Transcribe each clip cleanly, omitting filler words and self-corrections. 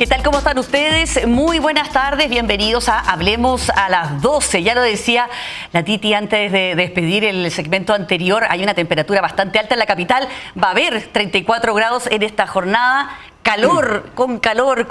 ¿Qué tal? ¿Cómo están ustedes? Muy buenas tardes, bienvenidos a Hablemos a las 12. Ya lo decía la Titi antes de despedir el segmento anterior, hay una temperatura bastante alta en la capital, va a haber 34 grados en esta jornada. Calor, con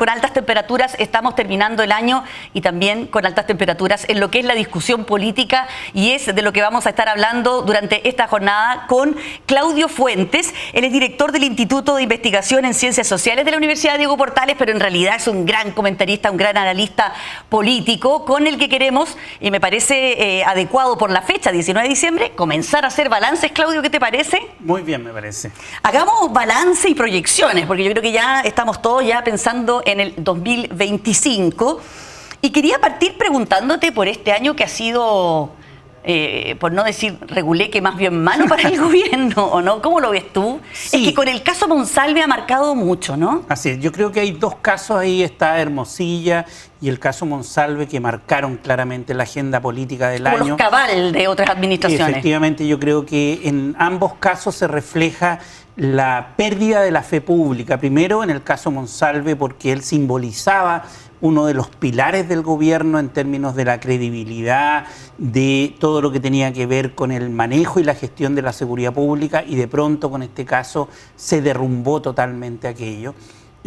altas temperaturas, estamos terminando el año y también con altas temperaturas en lo que es la discusión política, y es de lo que vamos a estar hablando durante esta jornada con Claudio Fuentes. Él es director del Instituto de Investigación en Ciencias Sociales de la Universidad Diego Portales, pero en realidad es un gran comentarista, un gran analista político, con el que queremos, y me parece adecuado por la fecha, 19 de diciembre, comenzar a hacer balances. Claudio, ¿qué te parece? Muy bien, me parece. Hagamos balance y proyecciones, porque yo creo que ya estamos todos ya pensando en el 2025, y quería partir preguntándote por este año que ha sido, por no decir regulé, que más bien malo para el gobierno, ¿o no? ¿Cómo lo ves tú? Sí. Es que con el caso Monsalve ha marcado mucho, ¿no? Así es, yo creo que hay dos casos ahí, está Hermosilla y el caso Monsalve, que marcaron claramente la agenda política del año. Como los cabal de otras administraciones. Y efectivamente, yo creo que en ambos casos se refleja la pérdida de la fe pública. Primero, en el caso Monsalve, porque él simbolizaba uno de los pilares del gobierno en términos de la credibilidad, de todo lo que tenía que ver con el manejo y la gestión de la seguridad pública, y de pronto con este caso se derrumbó totalmente aquello.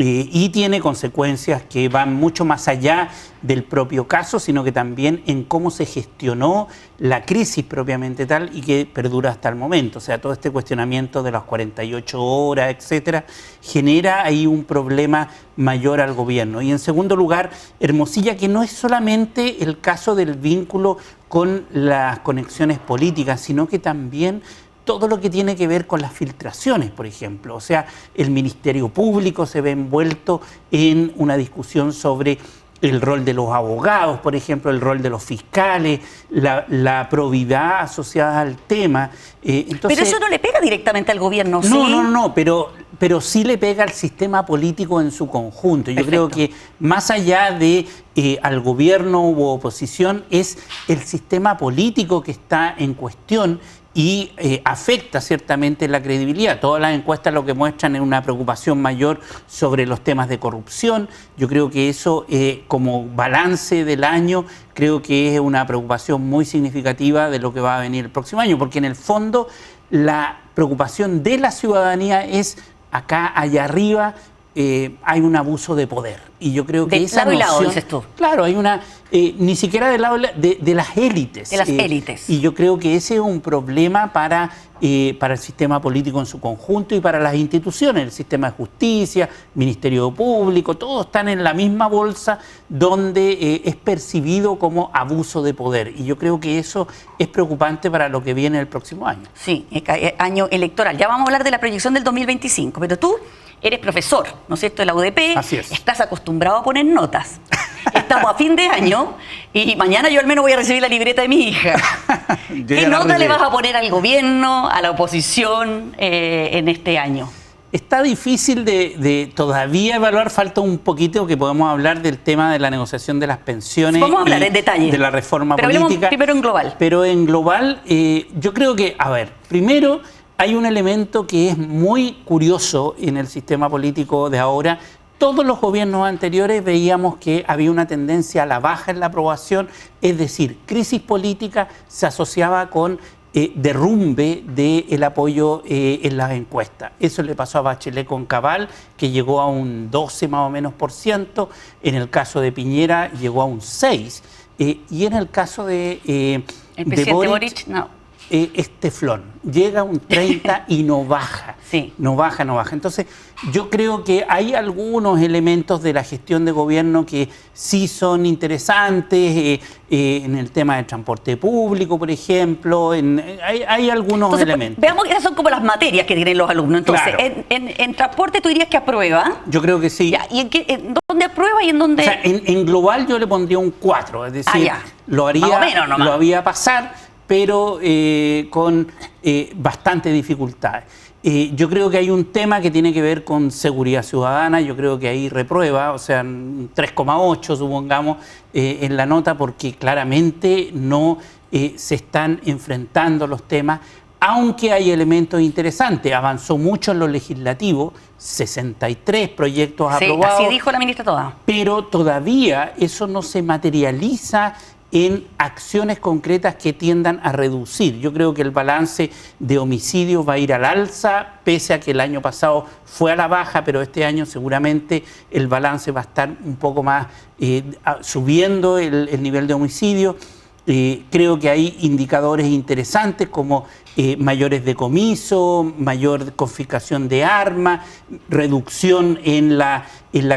Y tiene consecuencias que van mucho más allá del propio caso, sino que también en cómo se gestionó la crisis propiamente tal, y que perdura hasta el momento. O sea, todo este cuestionamiento de las 48 horas, etcétera, genera ahí un problema mayor al gobierno. Y en segundo lugar, Hermosilla, que no es solamente el caso del vínculo con las conexiones políticas, sino que también todo lo que tiene que ver con las filtraciones, por ejemplo. O sea, el Ministerio Público se ve envuelto en una discusión sobre el rol de los abogados, por ejemplo, el rol de los fiscales, la probidad asociada al tema. Entonces, pero eso no le pega directamente al gobierno, ¿sí? No, pero sí le pega al sistema político en su conjunto. Yo Perfecto. creo que más allá de al gobierno u oposición, es el sistema político que está en cuestión, y afecta ciertamente la credibilidad. Todas las encuestas lo que muestran es una preocupación mayor sobre los temas de corrupción. Yo creo que eso, como balance del año, creo que es una preocupación muy significativa de lo que va a venir el próximo año, porque en el fondo la preocupación de la ciudadanía es acá, allá arriba, hay un abuso de poder. Y yo creo que esa lado noción, y lado, dices tú. Claro, hay una, ni siquiera del lado de las élites. De las élites. Y yo creo que ese es un problema para el sistema político en su conjunto y para las instituciones, el sistema de justicia, Ministerio Público, todos están en la misma bolsa, donde es percibido como abuso de poder. Y yo creo que eso es preocupante para lo que viene el próximo año. Sí, año electoral. Ya vamos a hablar de la proyección del 2025, pero tú eres profesor, ¿no es cierto?, de la UDP. Así es. Estás acostumbrado a poner notas. Estamos a fin de año y mañana yo al menos voy a recibir la libreta de mi hija. ¿Qué nota le vas a poner al gobierno, a la oposición en este año? Está difícil de todavía evaluar, falta un poquito que podemos hablar del tema de la negociación de las pensiones. Vamos a hablar en detalle. De la reforma pero política. Primero en global. Pero en global, yo creo que, a ver, primero hay un elemento que es muy curioso en el sistema político de ahora. Todos los gobiernos anteriores veíamos que había una tendencia a la baja en la aprobación, es decir, crisis política se asociaba con derrumbe del apoyo en las encuestas. Eso le pasó a Bachelet con Cabal, que llegó a un 12 más o menos %. En el caso de Piñera llegó a un 6%. Y en el caso el presidente Boric, no. Es teflón, llega a un 30 y no baja. Sí. No baja. Entonces, yo creo que hay algunos elementos de la gestión de gobierno que sí son interesantes, en el tema del transporte público, por ejemplo, hay algunos elementos. Veamos que esas son como las materias que tienen los alumnos. Entonces, Claro. en transporte tú dirías que aprueba. Yo creo que sí. Ya, ¿y en dónde aprueba y en dónde...? O sea, en global yo le pondría un 4, es decir, lo haría pasar, pero con bastante dificultades. Yo creo que hay un tema que tiene que ver con seguridad ciudadana. Yo creo que ahí reprueba, o sea, 3,8 supongamos en la nota, porque claramente no se están enfrentando los temas aunque hay elementos interesantes. Avanzó mucho en lo legislativo, 63 proyectos aprobados. Así dijo la ministra Toda. Pero todavía eso no se materializa en acciones concretas que tiendan a reducir. Yo creo que el balance de homicidios va a ir al alza, pese a que el año pasado fue a la baja, pero este año seguramente el balance va a estar un poco más subiendo el nivel de homicidios. Creo que hay indicadores interesantes como mayores decomisos, mayor confiscación de armas, reducción en la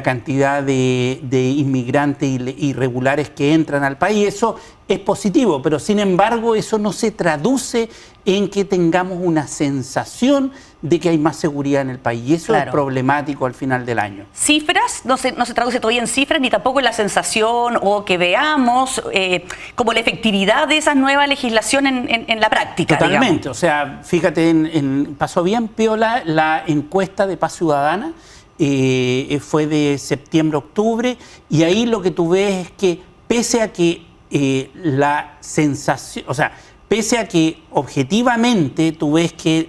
cantidad de inmigrantes irregulares que entran al país. Eso es positivo, pero sin embargo eso no se traduce en que tengamos una sensación de que hay más seguridad en el país. Y eso es problemático al final del año. ¿Cifras? No se traduce todavía en cifras, ni tampoco en la sensación o que veamos como la efectividad de esa nueva legislación en la práctica. Totalmente. Digamos. O sea, fíjate, pasó bien piola la encuesta de Paz Ciudadana, fue de septiembre-octubre, y ahí lo que tú ves es que pese a que la sensación, o sea, pese a que objetivamente tú ves que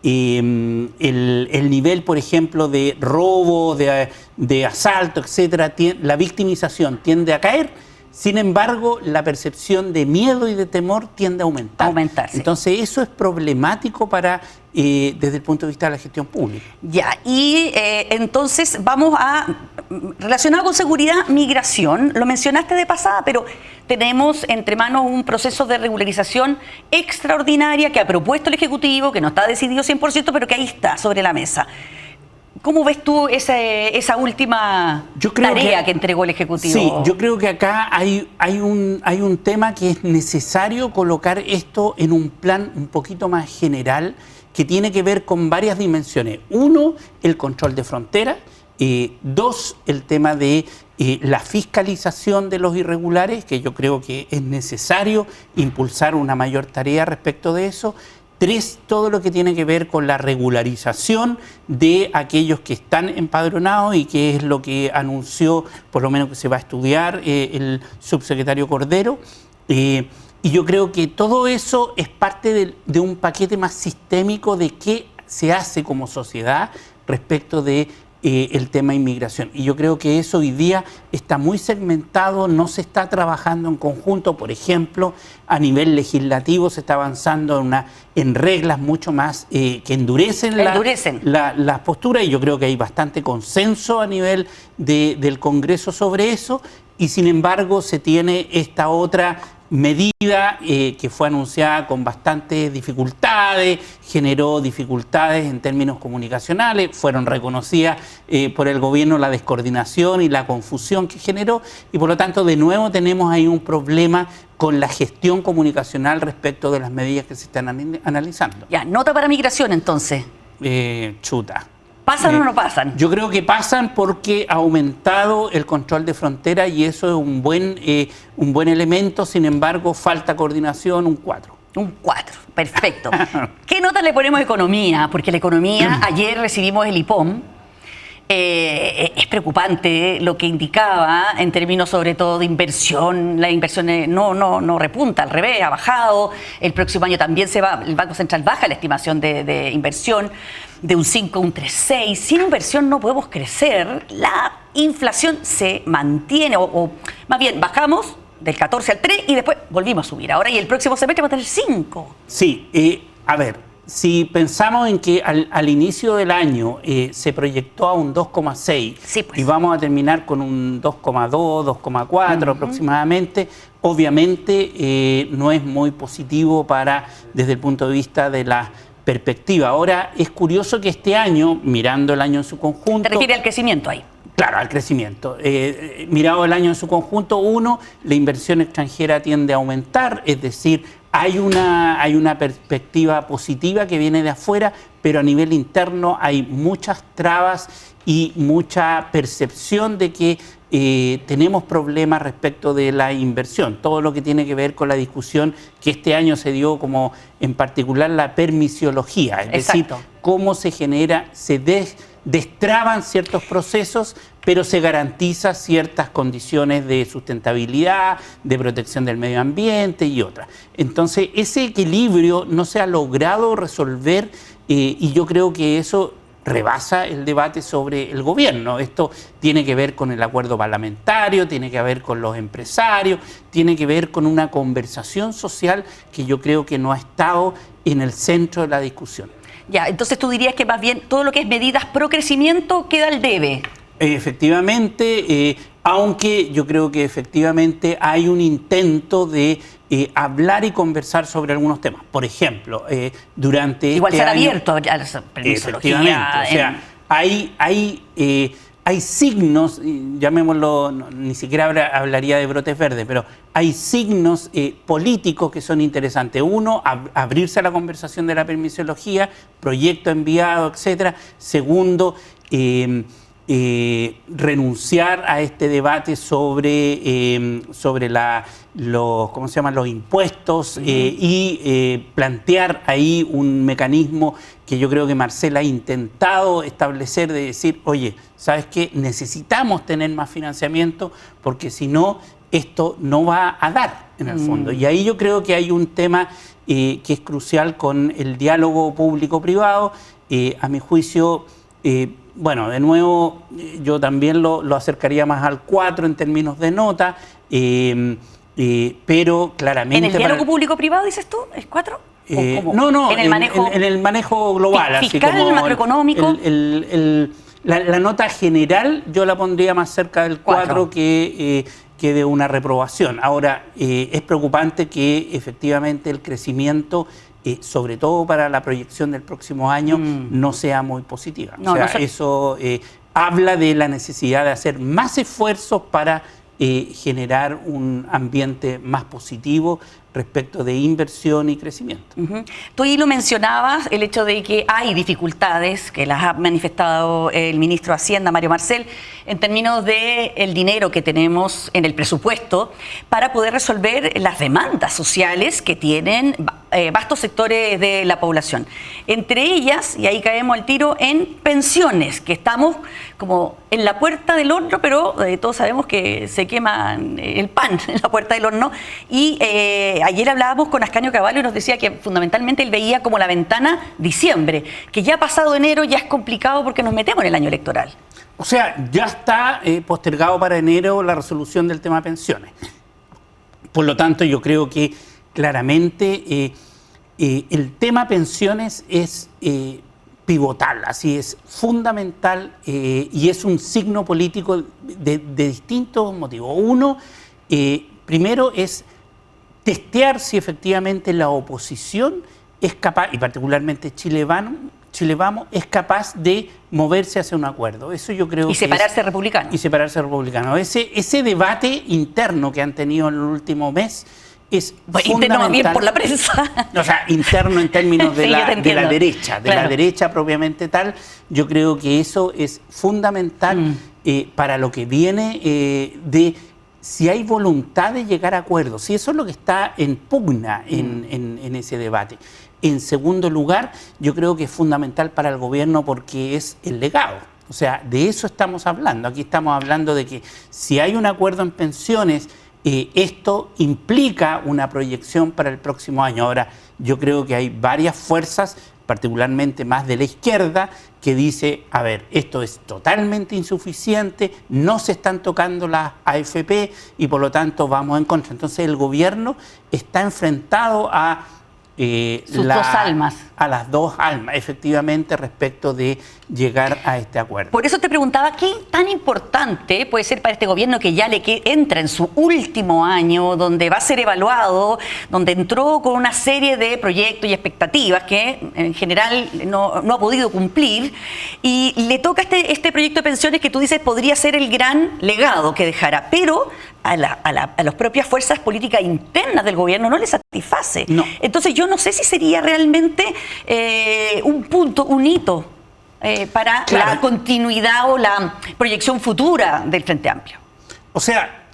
el nivel, por ejemplo, de robo, de asalto, etcétera, la victimización tiende a caer. Sin embargo, la percepción de miedo y de temor tiende a aumentar. Sí. Entonces, eso es problemático desde el punto de vista de la gestión pública. Ya, y entonces vamos relacionado con seguridad, migración, lo mencionaste de pasada, pero tenemos entre manos un proceso de regularización extraordinaria que ha propuesto el Ejecutivo, que no está decidido 100%, pero que ahí está sobre la mesa. ¿Cómo ves tú esa última tarea que entregó el Ejecutivo? Sí, yo creo que acá hay un tema que es necesario colocar esto en un plan un poquito más general, que tiene que ver con varias dimensiones. Uno, el control de frontera. Dos, el tema de la fiscalización de los irregulares, que yo creo que es necesario impulsar una mayor tarea respecto de eso. Tres, todo lo que tiene que ver con la regularización de aquellos que están empadronados, y que es lo que anunció, por lo menos que se va a estudiar, el subsecretario Cordero. Y yo creo que todo eso es parte de un paquete más sistémico de qué se hace como sociedad respecto de el tema inmigración. Y yo creo que eso hoy día está muy segmentado, no se está trabajando en conjunto. Por ejemplo, a nivel legislativo se está avanzando en reglas mucho más que endurecen las posturas, y yo creo que hay bastante consenso a nivel del Congreso sobre eso, y sin embargo se tiene esta otra medida que fue anunciada con bastantes dificultades, generó dificultades en términos comunicacionales, fueron reconocidas por el gobierno la descoordinación y la confusión que generó, y por lo tanto de nuevo tenemos ahí un problema con la gestión comunicacional respecto de las medidas que se están analizando. Ya, nota para migración entonces. Chuta. ¿Pasan o no pasan? Yo creo que pasan porque ha aumentado el control de frontera, y eso es un buen elemento. Sin embargo, falta coordinación, un 4. Un 4, perfecto. ¿Qué nota le ponemos a economía? Porque la economía, ayer recibimos el IPOM. Es preocupante lo que indicaba en términos sobre todo de inversión. La inversión no repunta, al revés, ha bajado. El próximo año también el Banco Central baja la estimación de inversión de un 5 a un 3,6. Sin inversión no podemos crecer. La inflación se mantiene, o más bien bajamos del 14 al 3 y después volvimos a subir. Ahora, y el próximo semestre va a tener 5. Sí, a ver. Si pensamos en que al inicio del año se proyectó a un 2,6, sí, pues, y vamos a terminar con un 2,2, 2,4 aproximadamente, obviamente no es muy positivo desde el punto de vista de la perspectiva. Ahora, es curioso que este año, mirando el año en su conjunto... ¿Te refieres al crecimiento ahí? Claro, al crecimiento. Mirado el año en su conjunto, la inversión extranjera tiende a aumentar, es decir, hay una perspectiva positiva que viene de afuera, pero a nivel interno hay muchas trabas y mucha percepción de que tenemos problemas respecto de la inversión, todo lo que tiene que ver con la discusión que este año se dio, como en particular la permisiología, es decir, cómo se genera, destraban ciertos procesos, pero se garantiza ciertas condiciones de sustentabilidad, de protección del medio ambiente y otras. Entonces, ese equilibrio no se ha logrado resolver y yo creo que eso rebasa el debate sobre el gobierno. Esto tiene que ver con el acuerdo parlamentario, tiene que ver con los empresarios, tiene que ver con una conversación social que yo creo que no ha estado en el centro de la discusión. Ya, entonces tú dirías que más bien todo lo que es medidas pro crecimiento queda al debe. Efectivamente, aunque yo creo que efectivamente hay un intento de hablar y conversar sobre algunos temas. Por ejemplo, durante igual este será año, abierto a la efectivamente, o sea, hay signos, llamémoslo, ni siquiera hablaría de brotes verdes, pero hay signos políticos que son interesantes. Uno, abrirse a la conversación de la permisología, proyecto enviado, etcétera. Segundo, renunciar a este debate sobre los impuestos y plantear ahí un mecanismo que yo creo que Marcel ha intentado establecer, de decir, oye, ¿sabes qué? Necesitamos tener más financiamiento porque si no, esto no va a dar en el fondo. Y ahí yo creo que hay un tema que es crucial con el diálogo público-privado. A mi juicio, bueno, de nuevo, yo también lo acercaría más al 4 en términos de nota, pero claramente... ¿En el diálogo público-privado dices tú? ¿Es 4? No, en el manejo, en el manejo global. Fiscal, así como macroeconómico. La nota general yo la pondría más cerca del 4 que de una reprobación. Ahora, es preocupante que efectivamente el crecimiento, sobre todo para la proyección del próximo año, no sea muy positiva. Eso habla de la necesidad de hacer más esfuerzos para generar un ambiente más positivo respecto de inversión y crecimiento. Tú ahí lo mencionabas, el hecho de que hay dificultades, que las ha manifestado el ministro de Hacienda, Mario Marcel, en términos del dinero que tenemos en el presupuesto para poder resolver las demandas sociales que tienen vastos sectores de la población. Entre ellas, y ahí caemos al tiro, en pensiones, que estamos como en la puerta del horno, pero todos sabemos que se quema el pan en la puerta del horno. Y ayer hablábamos con Ascanio Cavallo y nos decía que fundamentalmente él veía como la ventana diciembre, que ya pasado enero ya es complicado porque nos metemos en el año electoral. O sea, ya está postergado para enero la resolución del tema pensiones. Por lo tanto, yo creo que claramente el tema pensiones es pivotal, así es fundamental y es un signo político de distintos motivos. Uno, primero es testear si efectivamente la oposición es capaz, y particularmente Chile Vamos, es capaz de moverse hacia un acuerdo. Eso yo creo y separarse republicanos. Y separarse republicanos. Ese debate interno que han tenido en el último mes es interno bien por la prensa. O sea, interno en términos de, sí, de la derecha, claro. La derecha propiamente tal. Yo creo que eso es fundamental para lo que viene de si hay voluntad de llegar a acuerdos. Si eso es lo que está en pugna en ese debate. En segundo lugar, yo creo que es fundamental para el gobierno porque es el legado. O sea, de eso estamos hablando. Aquí estamos hablando de que si hay un acuerdo en pensiones, esto implica una proyección para el próximo año. Ahora, yo creo que hay varias fuerzas, particularmente más de la izquierda, que dice, a ver, esto es totalmente insuficiente, no se están tocando las AFP y por lo tanto vamos en contra. Entonces el gobierno está enfrentado a sus dos almas. A las dos almas, efectivamente, respecto de llegar a este acuerdo. Por eso te preguntaba, ¿qué tan importante puede ser para este gobierno que ya entra en su último año, donde va a ser evaluado, donde entró con una serie de proyectos y expectativas que en general no ha podido cumplir, y le toca este proyecto de pensiones que tú dices podría ser el gran legado que dejará, pero a las propias fuerzas políticas internas del gobierno no les satisface? No. Entonces yo no sé si sería realmente un punto, un hito para la continuidad o la proyección futura del Frente Amplio. O sea,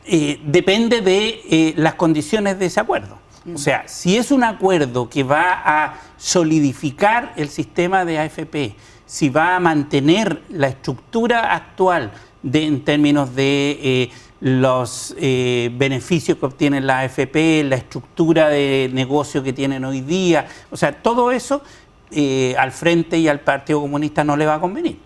depende de las condiciones de ese acuerdo. O sea, si es un acuerdo que va a solidificar el sistema de AFP, si va a mantener la estructura actual en términos de los beneficios que obtienen la AFP, la estructura de negocio que tienen hoy día, o sea, todo eso al Frente y al Partido Comunista no le va a convenir,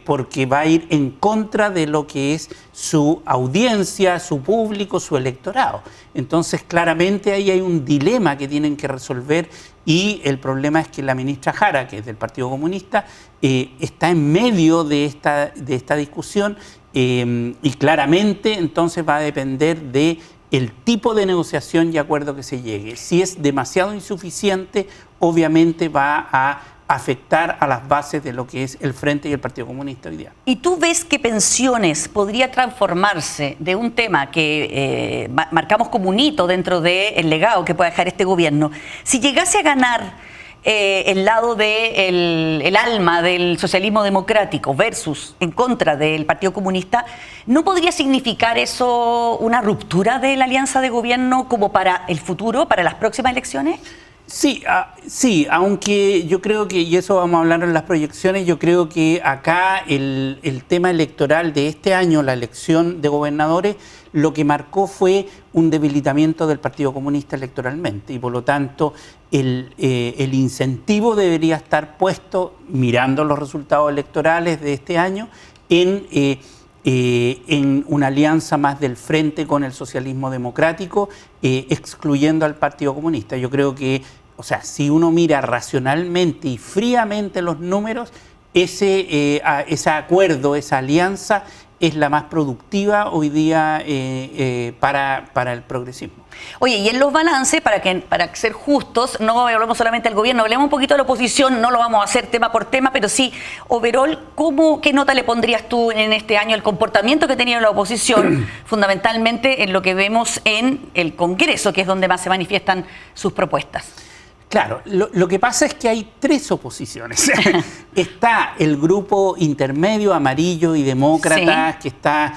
porque va a ir en contra de lo que es su audiencia, su público, su electorado. Entonces, claramente ahí hay un dilema que tienen que resolver, y el problema es que la ministra Jara, que es del Partido Comunista, está en medio de esta discusión, y claramente entonces va a depender de el tipo de negociación y acuerdo que se llegue. Si es demasiado insuficiente, obviamente va a afectar a las bases de lo que es el Frente y el Partido Comunista hoy día. ¿Y tú ves que pensiones podría transformarse de un tema que marcamos como un hito dentro del legado que pueda dejar este gobierno? Si llegase a ganar el lado del alma del socialismo democrático versus en contra del Partido Comunista, ¿no podría significar eso una ruptura de la alianza de gobierno como para el futuro, para las próximas elecciones? Sí, sí, aunque yo creo que, y eso vamos a hablar en las proyecciones, yo creo que acá el tema electoral de este año, la elección de gobernadores, lo que marcó fue un debilitamiento del Partido Comunista electoralmente, y por lo tanto el incentivo debería estar puesto, mirando los resultados electorales de este año, en una alianza más del Frente con el socialismo democrático, excluyendo al Partido Comunista. Yo creo que, o sea, si uno mira racionalmente y fríamente los números, ese acuerdo, esa alianza es la más productiva hoy día para el progresismo. Oye, y en los balances, para ser justos, no hablamos solamente del gobierno, hablemos un poquito de la oposición, no lo vamos a hacer tema por tema, pero sí, overall, ¿qué nota le pondrías tú en este año el comportamiento que ha tenido la oposición, fundamentalmente en lo que vemos en el Congreso, que es donde más se manifiestan sus propuestas? Claro, lo que pasa es que hay tres oposiciones. Está el grupo intermedio, amarillo y demócratas, sí, que está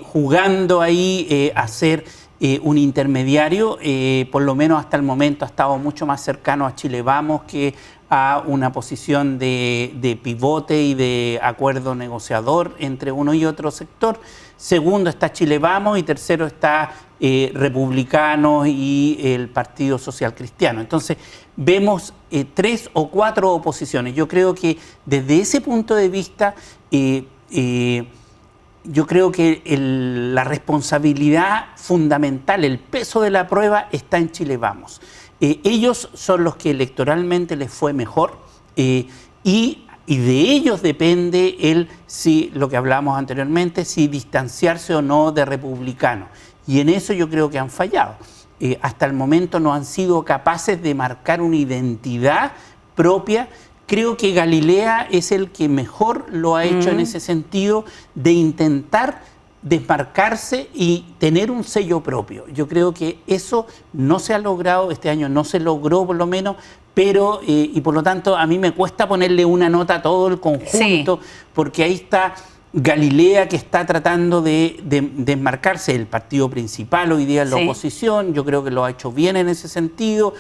jugando ahí a ser un intermediario, por lo menos hasta el momento ha estado mucho más cercano a Chile Vamos que a una posición de pivote y de acuerdo negociador entre uno y otro sector. Segundo está Chile Vamos y tercero está Republicanos y el Partido Social Cristiano. Entonces vemos 3 o 4 oposiciones. Yo creo que desde ese punto de vista yo creo que la responsabilidad fundamental, el peso de la prueba está en Chile Vamos. Ellos son los que electoralmente les fue mejor y de ellos depende lo que hablábamos anteriormente, si distanciarse o no de Republicano. Y en eso yo creo que han fallado. Hasta el momento no han sido capaces de marcar una identidad propia. Creo que Galilea es el que mejor lo ha hecho en ese sentido, de intentar desmarcarse y tener un sello propio. Yo creo que eso no se ha logrado, este año no se logró por lo menos, pero, y por lo tanto a mí me cuesta ponerle una nota a todo el conjunto, sí, porque ahí está Galilea, que está tratando de desmarcarse, el partido principal hoy día en la oposición. Yo creo que lo ha hecho bien en ese sentido,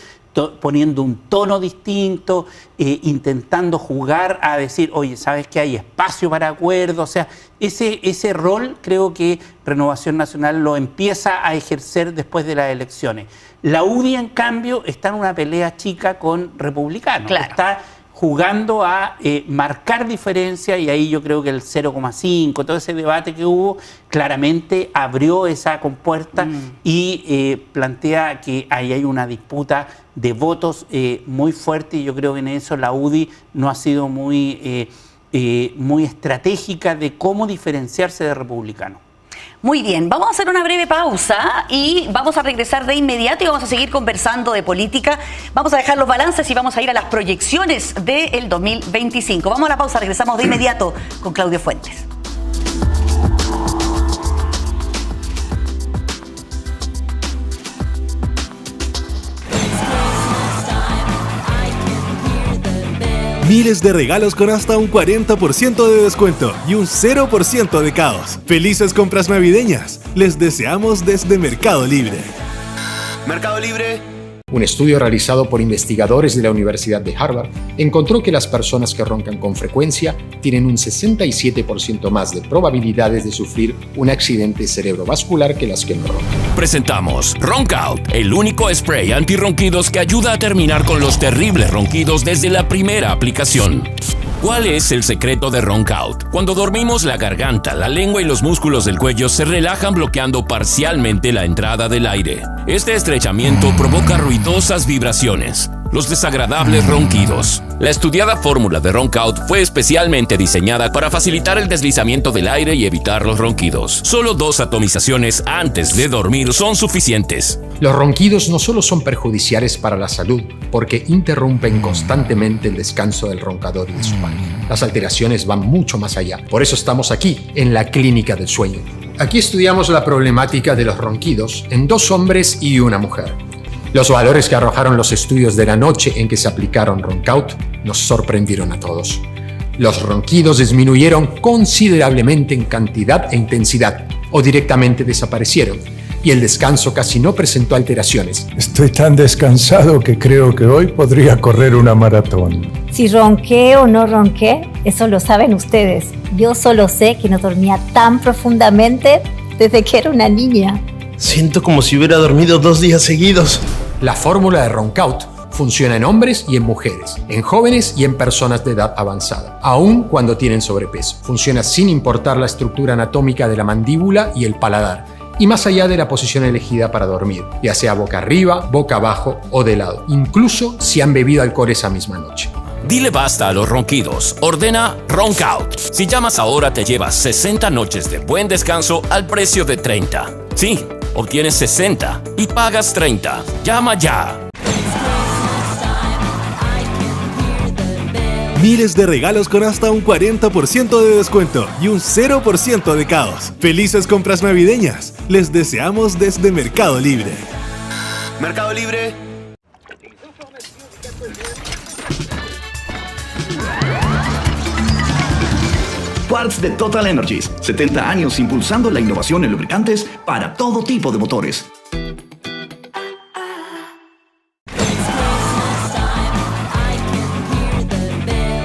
poniendo un tono distinto, intentando jugar a decir, oye, ¿sabes qué? Hay espacio para acuerdos. O sea, ese rol creo que Renovación Nacional lo empieza a ejercer después de las elecciones. La UDI, en cambio, está en una pelea chica con Republicanos. Claro. Está jugando a marcar diferencia, y ahí yo creo que el 0,5, todo ese debate que hubo, claramente abrió esa compuerta y plantea que ahí hay una disputa de votos muy fuerte, y yo creo que en eso la UDI no ha sido muy estratégica de cómo diferenciarse de Republicano. Muy bien, vamos a hacer una breve pausa y vamos a regresar de inmediato y vamos a seguir conversando de política. Vamos a dejar los balances y vamos a ir a las proyecciones del 2025. Vamos a la pausa, regresamos de inmediato con Claudio Fuentes. Miles de regalos con hasta un 40% de descuento y un 0% de caos. Felices compras navideñas. Les deseamos desde Mercado Libre. Mercado Libre. Un estudio realizado por investigadores de la Universidad de Harvard encontró que las personas que roncan con frecuencia tienen un 67% más de probabilidades de sufrir un accidente cerebrovascular que las que no roncan. Presentamos Ronkout, el único spray antirronquidos que ayuda a terminar con los terribles ronquidos desde la primera aplicación. ¿Cuál es el secreto de Ronkout? Cuando dormimos, la garganta, la lengua y los músculos del cuello se relajan bloqueando parcialmente la entrada del aire. Este estrechamiento provoca ruidosas vibraciones, los desagradables ronquidos. La estudiada fórmula de Ronkout fue especialmente diseñada para facilitar el deslizamiento del aire y evitar los ronquidos. Solo 2 atomizaciones antes de dormir son suficientes. Los ronquidos no solo son perjudiciales para la salud, porque interrumpen constantemente el descanso del roncador y de su pareja. Las alteraciones van mucho más allá. Por eso estamos aquí, en la Clínica del Sueño. Aquí estudiamos la problemática de los ronquidos en 2 hombres y una mujer. Los valores que arrojaron los estudios de la noche en que se aplicaron Ronkout nos sorprendieron a todos. Los ronquidos disminuyeron considerablemente en cantidad e intensidad, o directamente desaparecieron, y el descanso casi no presentó alteraciones. Estoy tan descansado que creo que hoy podría correr una maratón. Si ronqué o no ronqué, eso lo saben ustedes. Yo solo sé que no dormía tan profundamente desde que era una niña. Siento como si hubiera dormido 2 días seguidos. La fórmula de Ronkout funciona en hombres y en mujeres, en jóvenes y en personas de edad avanzada, aun cuando tienen sobrepeso. Funciona sin importar la estructura anatómica de la mandíbula y el paladar, y más allá de la posición elegida para dormir, ya sea boca arriba, boca abajo o de lado, incluso si han bebido alcohol esa misma noche. Dile basta a los ronquidos. Ordena Ronkout. Si llamas ahora te llevas 60 noches de buen descanso al precio de 30. Sí, obtienes 60 y pagas 30. Llama ya. Miles de regalos con hasta un 40% de descuento y un 0% de caos. Felices compras navideñas. Les deseamos desde Mercado Libre. Mercado Libre. Quartz de Total Energies, 70 años impulsando la innovación en lubricantes para todo tipo de motores.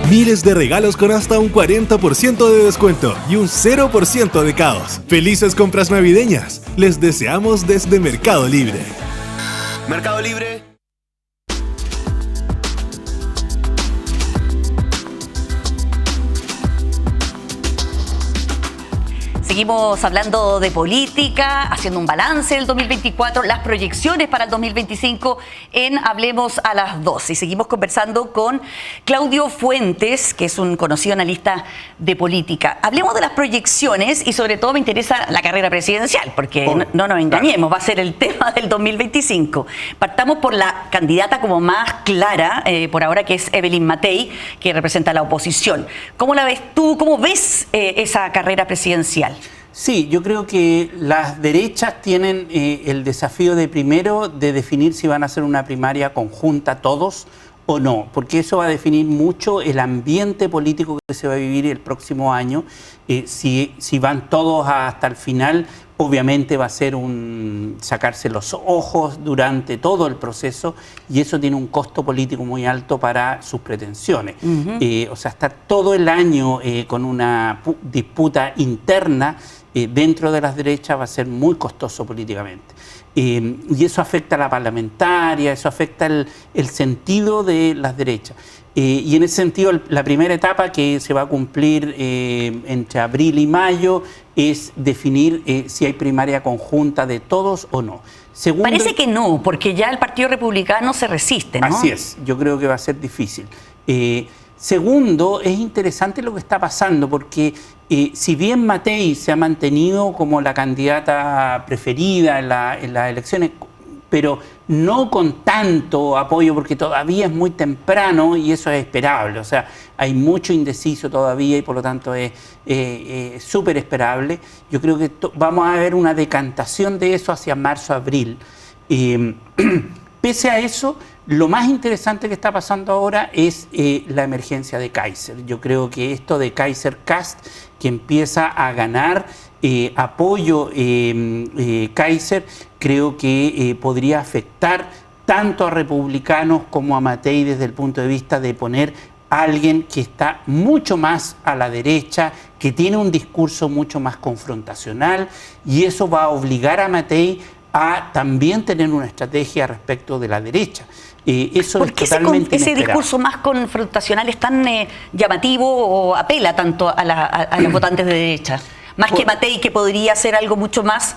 Miles de regalos con hasta un 40% de descuento y un 0% de caos. Felices compras navideñas. Les deseamos desde Mercado Libre. Mercado Libre. Seguimos hablando de política, haciendo un balance del 2024, las proyecciones para el 2025 en Hablemos a las 12. Y seguimos conversando con Claudio Fuentes, que es un conocido analista de política. Hablemos de las proyecciones y sobre todo me interesa la carrera presidencial, porque no nos engañemos, va a ser el tema del 2025. Partamos por la candidata como más clara, por ahora, que es Evelyn Matei, que representa a la oposición. ¿Cómo la ves tú? ¿Cómo ves esa carrera presidencial? Sí, yo creo que las derechas tienen el desafío de primero de definir si van a hacer una primaria conjunta todos o no, porque eso va a definir mucho el ambiente político que se va a vivir el próximo año. Si van todos hasta el final, obviamente va a ser sacarse los ojos durante todo el proceso y eso tiene un costo político muy alto para sus pretensiones. O sea, estar todo el año con una disputa interna dentro de las derechas va a ser muy costoso políticamente. Y eso afecta a la parlamentaria, eso afecta el sentido de las derechas. Y en ese sentido, la primera etapa que se va a cumplir entre abril y mayo es definir si hay primaria conjunta de todos o no. Segundo, parece que no, porque ya el Partido Republicano se resiste, ¿no? Así es, yo creo que va a ser difícil. Segundo, es interesante lo que está pasando, porque si bien Matei se ha mantenido como la candidata preferida en las elecciones, pero no con tanto apoyo, porque todavía es muy temprano y eso es esperable. O sea, hay mucho indeciso todavía y por lo tanto es súper esperable. Yo creo que vamos a ver una decantación de eso hacia marzo-abril. Pese a eso, Lo más interesante que está pasando ahora es la emergencia de Kaiser. Yo creo que esto de Kaiser-Cast, que empieza a ganar apoyo Kaiser, creo que podría afectar tanto a republicanos como a Matei desde el punto de vista de poner a alguien que está mucho más a la derecha, que tiene un discurso mucho más confrontacional, y eso va a obligar a Matei a también tener una estrategia respecto de la derecha. Eso ¿por es qué totalmente ese inesperado. discurso más confrontacional es tan llamativo o apela tanto a los votantes de derecha? Más que Matei, que podría ser algo mucho más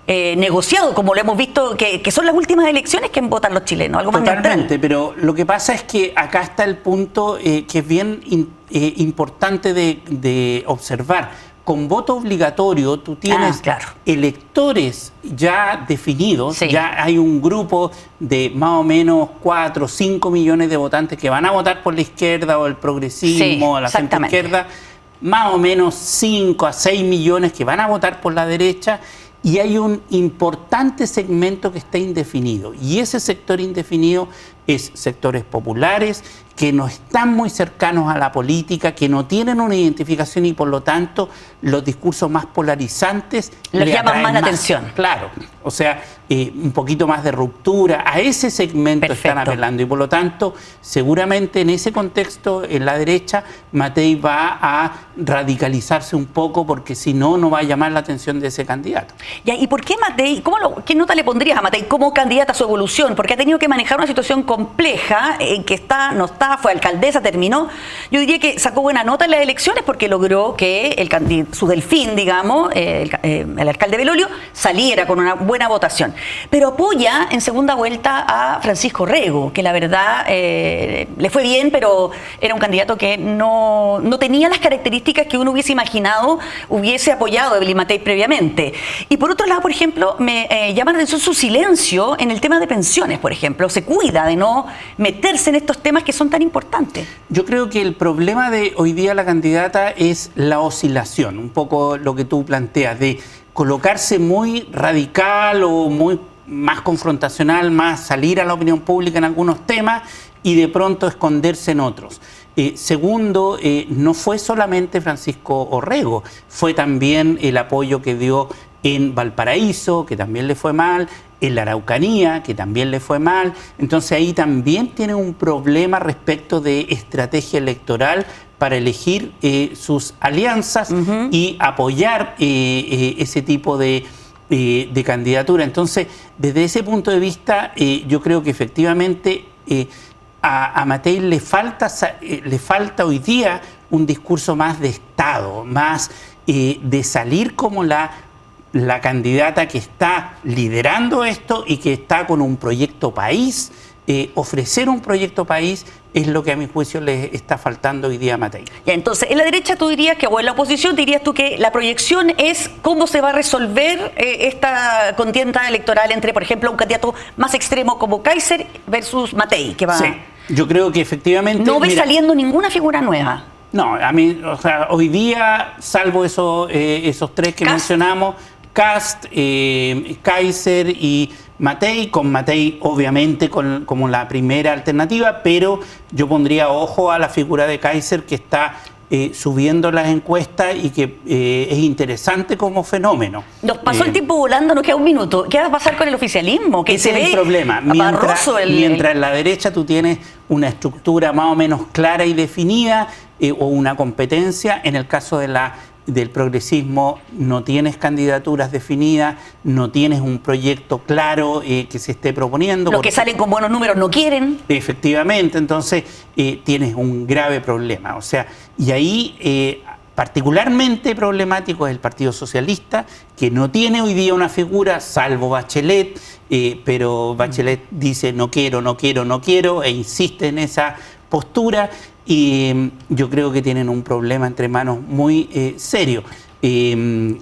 negociado, como lo hemos visto, que son las últimas elecciones que votan los chilenos, algo más Totalmente, neutral. pero lo que pasa es que acá está el punto que es bien importante de observar. Con voto obligatorio tú tienes electores ya definidos, ya hay un grupo de más o menos 4 o 5 millones de votantes que van a votar por la izquierda o el progresismo o la centroizquierda, más o menos 5 a 6 millones que van a votar por la derecha, y hay un importante segmento que está indefinido, y ese sector indefinido es sectores populares que no están muy cercanos a la política, que no tienen una identificación, y por lo tanto los discursos más polarizantes les llaman más la atención. Claro, o sea, un poquito más de ruptura, a ese segmento están apelando, y por lo tanto seguramente en ese contexto en la derecha Matei va a radicalizarse un poco, porque si no, no va a llamar la atención de ese candidato. ¿Y por qué Matei? ¿Qué nota le pondrías a Matei como candidata a su evolución? Porque ha tenido que manejar una situación compleja en que no está, fue alcaldesa, terminó. Yo diría que sacó buena nota en las elecciones porque logró que su delfín, digamos, el alcalde Belolio, saliera con una buena votación. Pero apoya en segunda vuelta a Francisco Rego, que la verdad le fue bien, pero era un candidato que no tenía las características que uno hubiese imaginado hubiese apoyado a Evelyn Matei previamente. Y por otro lado, por ejemplo, me llama la atención su silencio en el tema de pensiones, por ejemplo. Se cuida de no meterse en estos temas que son tan importantes. Yo creo que el problema de hoy día la candidata es la oscilación, un poco lo que tú planteas, de colocarse muy radical o muy más confrontacional, más salir a la opinión pública en algunos temas y de pronto esconderse en otros. Segundo, no fue solamente Francisco Orrego, fue también el apoyo que dio en Valparaíso, que también le fue mal, en la Araucanía, que también le fue mal. Entonces ahí también tiene un problema respecto de estrategia electoral para elegir sus alianzas y apoyar ese tipo de candidatura. Entonces, desde ese punto de vista, yo creo que efectivamente a Matei le falta hoy día un discurso más de Estado, más de salir como la candidata que está liderando esto y que está con un proyecto país. Ofrecer un proyecto país es lo que a mi juicio le está faltando hoy día a Matei. Ya, entonces, en la derecha tú dirías que, o en la oposición dirías tú que la proyección es cómo se va a resolver esta contienda electoral entre, por ejemplo, un candidato más extremo como Kaiser versus Matei, que va... Sí, yo creo que efectivamente... No ves saliendo ninguna figura nueva. No, a mí, o sea, hoy día, salvo esos tres que mencionamos, Cast, Kaiser y Matei, con Matei obviamente como la primera alternativa, pero yo pondría ojo a la figura de Kaiser, que está subiendo las encuestas y que es interesante como fenómeno. Nos pasó el tiempo volando, nos queda un minuto. ¿Qué va a pasar con el oficialismo? Que ese es el problema. Mientras en la derecha tú tienes una estructura más o menos clara y definida o una competencia, en el caso del progresismo no tienes candidaturas definidas, no tienes un proyecto claro que se esté proponiendo. Los que salen con buenos números no quieren. Efectivamente, entonces tienes un grave problema. O sea, y ahí particularmente problemático es el Partido Socialista, que no tiene hoy día una figura, salvo Bachelet, pero Bachelet dice no quiero, e insiste en esa postura. Y yo creo que tienen un problema entre manos muy serio.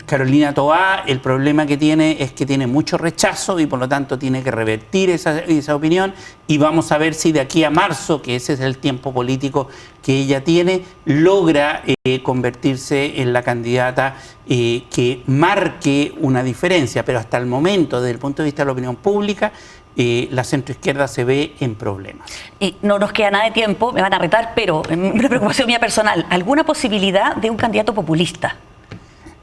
Carolina Toá, el problema que tiene es que tiene mucho rechazo y por lo tanto tiene que revertir esa opinión, y vamos a ver si de aquí a marzo, que ese es el tiempo político que ella tiene, logra convertirse en la candidata que marque una diferencia. Pero hasta el momento, desde el punto de vista de la opinión pública, la centroizquierda se ve en problemas. Y no nos queda nada de tiempo, me van a retar, pero una preocupación mía personal, ¿alguna posibilidad de un candidato populista?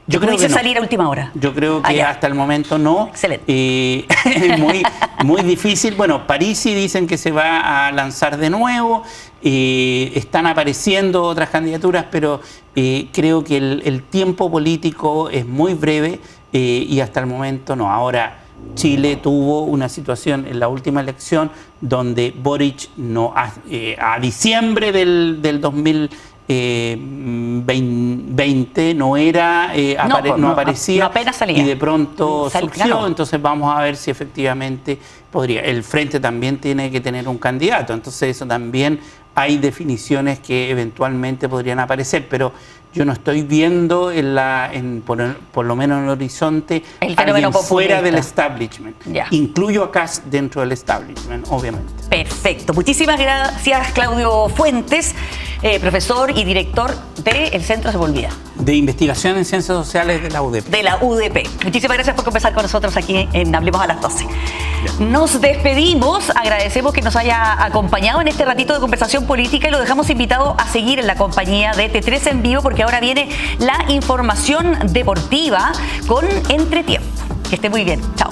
Yo creo que no. Salir a última hora. Yo creo que hasta el momento no. Excelente. Muy difícil. Bueno, Parisi dicen que se va a lanzar de nuevo. Están apareciendo otras candidaturas, pero creo que el tiempo político es muy breve y hasta el momento no. Ahora, Chile tuvo una situación en la última elección donde Boric a diciembre del 2020 no aparecía, apenas salía. Y de pronto surgió, claro. Entonces vamos a ver si efectivamente podría. El Frente también tiene que tener un candidato, entonces eso también hay definiciones que eventualmente podrían aparecer, pero yo no estoy viendo por lo menos en el horizonte alguien fuera del establishment. Ya. Incluyo a Kast dentro del establishment, obviamente. Perfecto. Muchísimas gracias, Claudio Fuentes, profesor y director del Centro Sepúlveda. De Investigación en Ciencias Sociales de la UDP. De la UDP. Muchísimas gracias por conversar con nosotros aquí en Hablemos a las 12. Nos despedimos, agradecemos que nos haya acompañado en este ratito de conversación política y lo dejamos invitado a seguir en la compañía de T3 en vivo porque ahora viene la información deportiva con Entretiempo. Que esté muy bien. Chao.